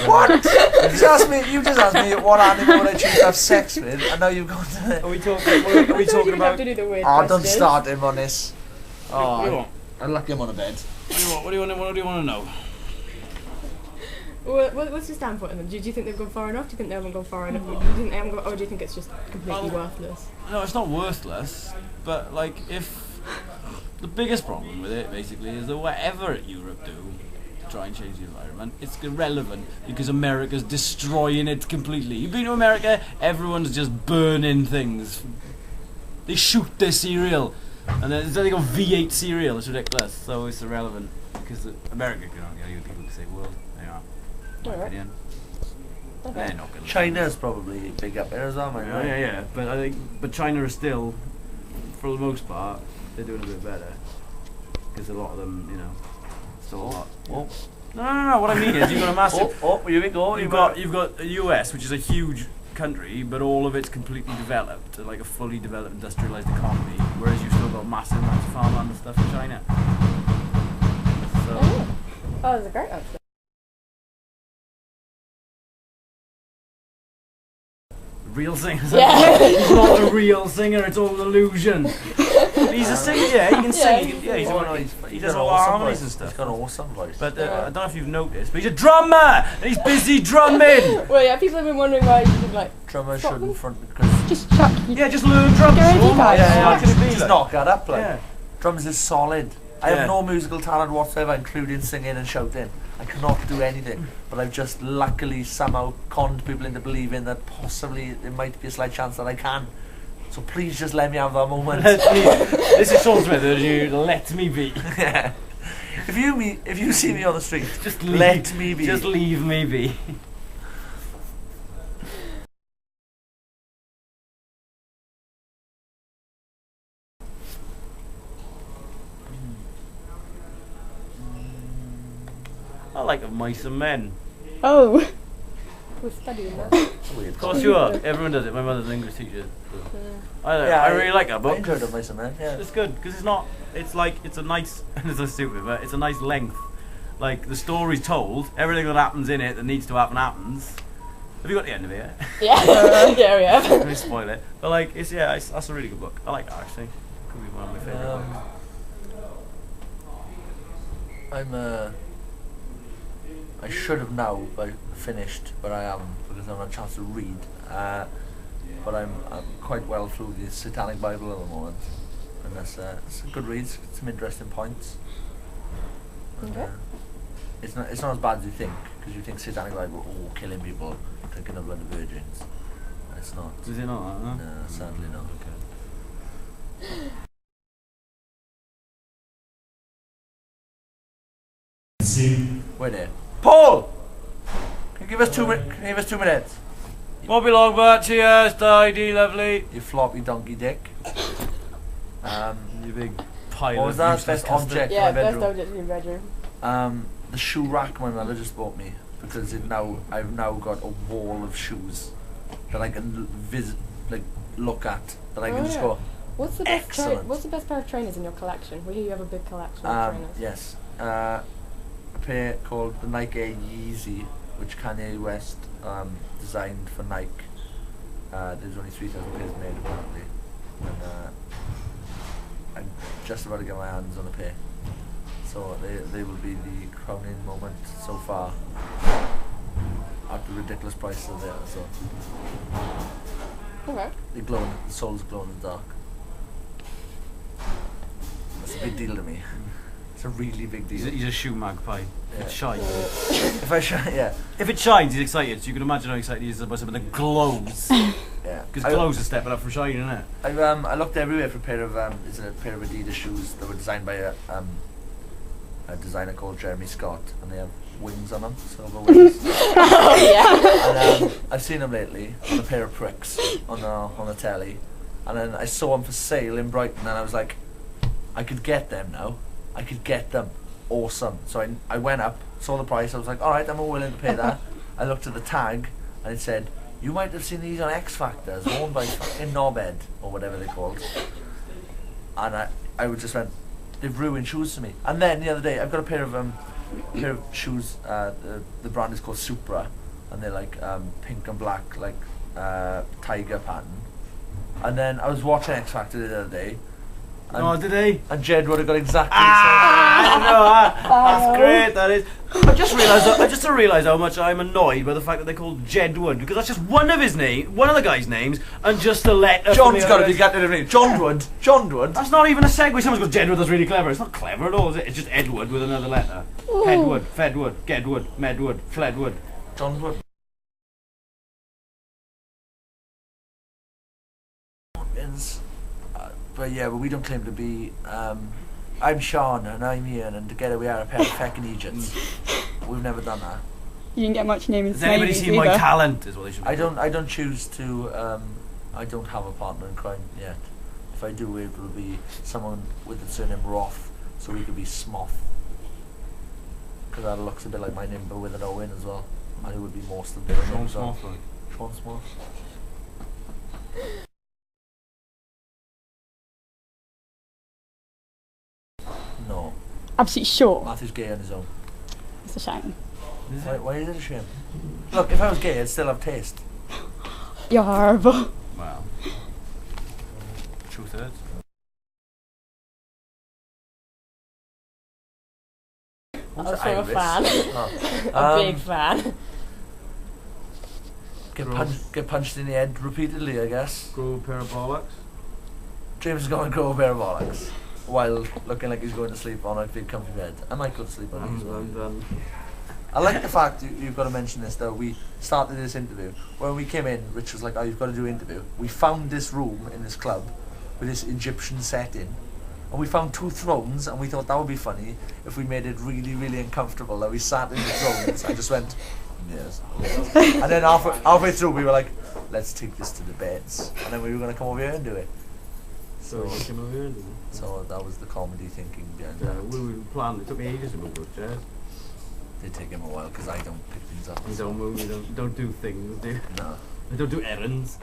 What? You just asked me what animal would I choose to have sex with, and now you've gone to... Are we talking about... To do the weird don't questions. start him on this. What do you want? I'll lock him on a bed. What do you want to know? What's your standpoint on them? Do you think they've gone far enough? Do you think they haven't gone far enough? Do you think they haven't gone, or do you think it's just completely worthless? No, it's not worthless, but like if the biggest problem with it basically is that whatever Europe do to try and change the environment, it's irrelevant because America's destroying it completely. You've been to America, everyone's just burning things. They shoot their cereal, and then they got V8 cereal. It's ridiculous, so it's irrelevant because America can only people can say world. They are. My opinion. Okay. They're not gonna China's probably big up there as well, man. yeah. But I think, China is still, for the most part, they're doing a bit better because a lot of them, still a lot. Oh. No. What I mean is, you've got a massive. Here we go. You've got the US, which is a huge country, but all of it's completely developed, like a fully developed industrialized economy. Whereas you've still got massive amounts of farmland and stuff in China. So. Oh, that's a great answer. Real singer. Yeah. He's not a real singer, it's all illusion. He's a singer, yeah, he can sing. He does all the harmonies and stuff. He's got an awesome voice. But I don't know if you've noticed, but he's a drummer! And he's busy drumming! Well, yeah, people have been wondering why you should, Drummers shouldn't front because... just chuck. Yeah, just learn drums. Just knock that up, like. Yeah. Drums is solid. I have no musical talent whatsoever, including singing and shouting. I cannot do anything, but I've just luckily somehow conned people into believing that possibly there might be a slight chance that I can. So please just let me have that moment. This is Sean Smith, and you let me be. Yeah. If you see me on the street, Just let me be. Just leave me be. I like Of Mice and Men. Oh. We're studying that. Of course you are. Everyone does it. My mother's an English teacher. So. I really like that book. I enjoyed Of Mice and Men, yeah. It's good because it's a nice, and it's so stupid, but it's a nice length. Like the story's told, everything that happens in it that needs to happen happens. Have you got the end of it yet? Yeah. Yeah, we have. Let me spoil it. But like, that's a really good book. I like that actually. Could be one of my favourite books. I should have now finished, but I haven't because I haven't had a chance to read. But I'm quite well through the Satanic Bible at the moment, and it's a good read. Some interesting points. Okay. It's not as bad as you think, because you think Satanic Bible, killing people, drinking the blood of virgins. It's not. Is it not? Huh? No, sadly not. See. Wait there. Paul! Can you give us 2 minutes? Won't be long, but cheers, tidy, lovely. You floppy donkey dick. You big pile What was that? Best object in my Yeah, best bedroom. object in your bedroom. The shoe rack my mother just bought me, because I've now got a wall of shoes that I can look at, that I can just go. What's the best Excellent. What's the best pair of trainers in your collection? We hear you have a big collection of trainers. Yes. A pair called the Nike Air Yeezy, which Kanye West designed for Nike. There's only 3,000 pairs made apparently, and I'm just about to get my hands on a pair. So they will be the crowning moment so far. At the ridiculous price of there, so Okay. the soles glow in the dark. That's a big deal to me. It's a really big deal. He's a shoe magpie. Yeah. It shines. If I yeah. If it shines, he's excited. So you can imagine how excited he is about something that glows. Yeah. Because glows are stepping up from shining, isn't it? I looked everywhere for a pair of Adidas shoes that were designed by a designer called Jeremy Scott, and they have wings on them, silver wings. Oh yeah. And I've seen them lately on a pair of pricks on the telly, and then I saw them for sale in Brighton, and I was like, I could get them now. I could get them. Awesome. So I went up, saw the price. I was like, all right, I'm all willing to pay that. I looked at the tag, and it said, you might have seen these on X Factors, worn by fucking Knobhead or whatever they're called. And I just went, they've ruined shoes to me. And then the other day, I've got a pair of pair of shoes. The brand is called Supra, and they're like pink and black, like tiger pattern. And then I was watching X Factor the other day. Oh, did he? And Jed would have got exactly That's great, that is. I just realised how much I'm annoyed by the fact that they're called Jedwood, because that's just one of the guy's names, and just a letter. John's got to be getting rid of John Wood. John Wood. That's not even a segue. Someone's got Jedwood, that's really clever. It's not clever at all, is it? It's just Edward with another letter. Headwood, Fedwood, Gedwood, Medwood, Fledwood. John Wood. But yeah, but we don't claim to be. I'm Sean and I'm Ian, and together we are a pair of feckin' Egypts. We've never done that. You didn't get much name in Has anybody seen my talent? Is what they should be. I don't choose to. I don't have a partner in crime yet. If I do, it will be someone with the surname Roth, so we could be Smoth. Because that looks a bit like my name, but with an O in as well. And it would be most of the Sean Smoth. Sean Smoth. No. Absolutely sure. Matthew's gay on his own. It's a shame. Why is it a shame? Look, if I was gay, I'd still have taste. You're horrible. Wow. Truth hurts. Also a fan. A big fan. Get punched in the head repeatedly, I guess. Grow a pair of bollocks. James is going to grow a pair of bollocks while looking like he's going to sleep on a big comfy bed. I might go to sleep on it as well. I like the fact you've got to mention this though. We started this interview when we came in. Rich was like, "Oh, you've got to do an interview." We found this room in this club with this Egyptian setting, and we found 2 thrones, and we thought that would be funny if we made it really, really uncomfortable. That we sat in the thrones and just went, "Yes." And then halfway through, we were like, "Let's take this to the beds," and then we were going to come over here and do it. So you came over here and did it? So that was the comedy thinking behind Yeah, that. we planned. It took me ages to move those chairs. They take him a while because I don't pick things up. You don't move. You don't do things, do you? No. You don't do errands.